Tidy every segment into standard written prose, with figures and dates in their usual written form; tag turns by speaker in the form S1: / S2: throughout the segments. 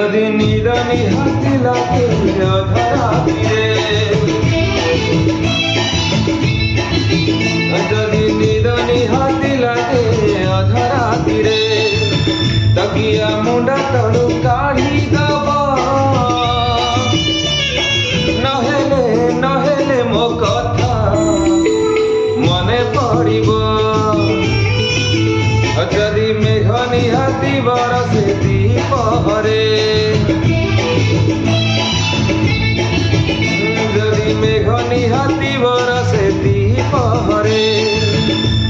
S1: যদি নিদ নিহাতি লাগে অধরাতিরে যদি নিদ নিহাতি লাগে অধরাতিরে तकिया मुंडा तलु काढ़ी दब नहेले नहेले मो कथा मने पड़िब जदि मेघ निहाती बरसे दीपहरे जदि मेघ निहाती बरसे दीपहरे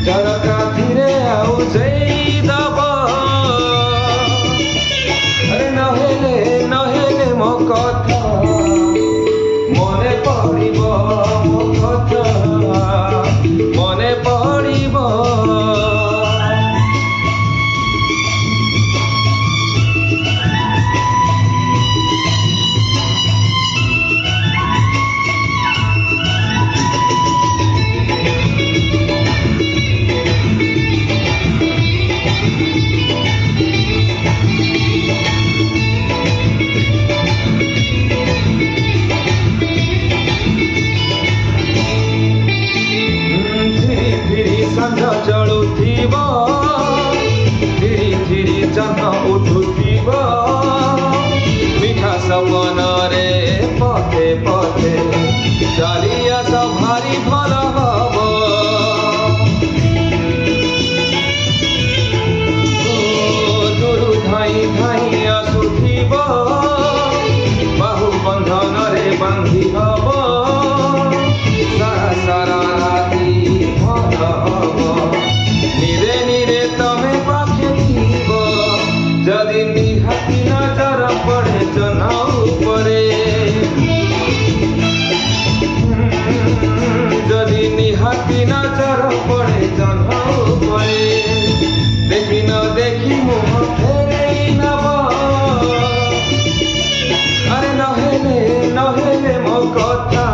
S1: झरका धीरे आउ जई दब नहेले नहेले मो कथा मने पड़िब मो कथा मने पड़िब संझ चलुथिब धीरे धीरे जन्म उठुथिब मिठा सपन रे पथे पथे चली आस भारी भल हब दूरु धाई धाई आसुथिब बाहु बंधन रे बांधी हब सारा सारा राती भल हब निरे निरे तमे पाखे थीब जदि निहाती नजर पड़े जना उपरे जदि निहाती नजर पड़े जना उपरे देखी न देखी मुह फेरे नब अरे नहेले नहेले मो कथा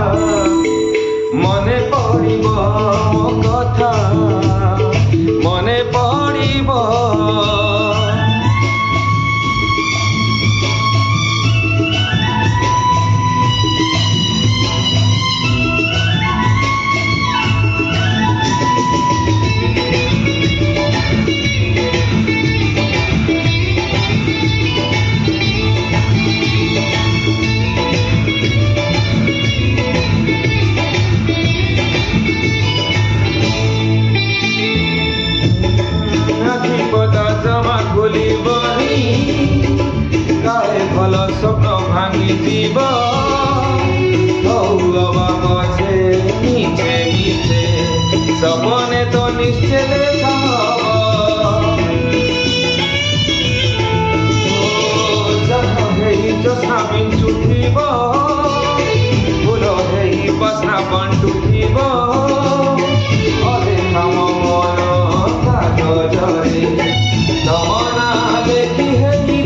S1: मने पड़िब मो कथा मने पड़िब काहे भल स्वप्न भांगी जीव बचे मीठे मीठे सपने तो निश्चय देखा चषा बिंचुथिब फूल बसना बंटुथिब अरे हम मन कागजरे तमना देखी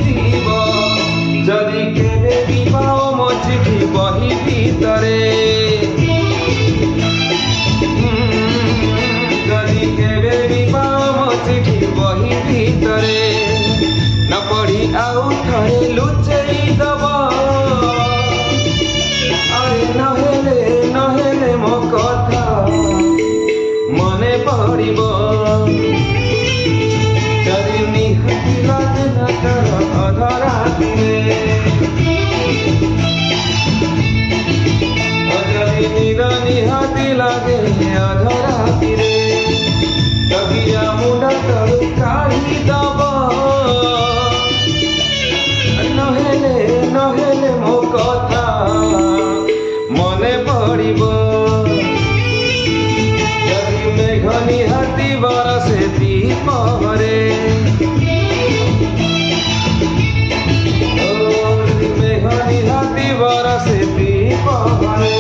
S1: जीव जदि केबे पाओ मो चिठी बही भीतरे जदि केबे पाओ मो चिठी बही भीतरे न पढ़ी आउ थरे लुचई दब अरे नहेले नहेले मो कथा मने पड़िब जदि निहाती लागे नजर अधरातिरे जदि निद निहाती लागे अधरातिरे तकिया मुंडा तलु काढ़ी दब नहेले नहेले मो कथा मने पड़िब जदि मेघ निहाती बरसे दीपहरे मेघ निहाती बरसे दीपहरे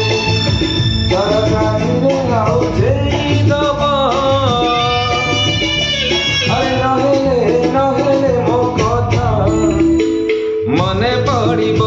S1: झरका धीरे आउ जई दब अरे नहेले नहेले मो कथा मने पड़िब।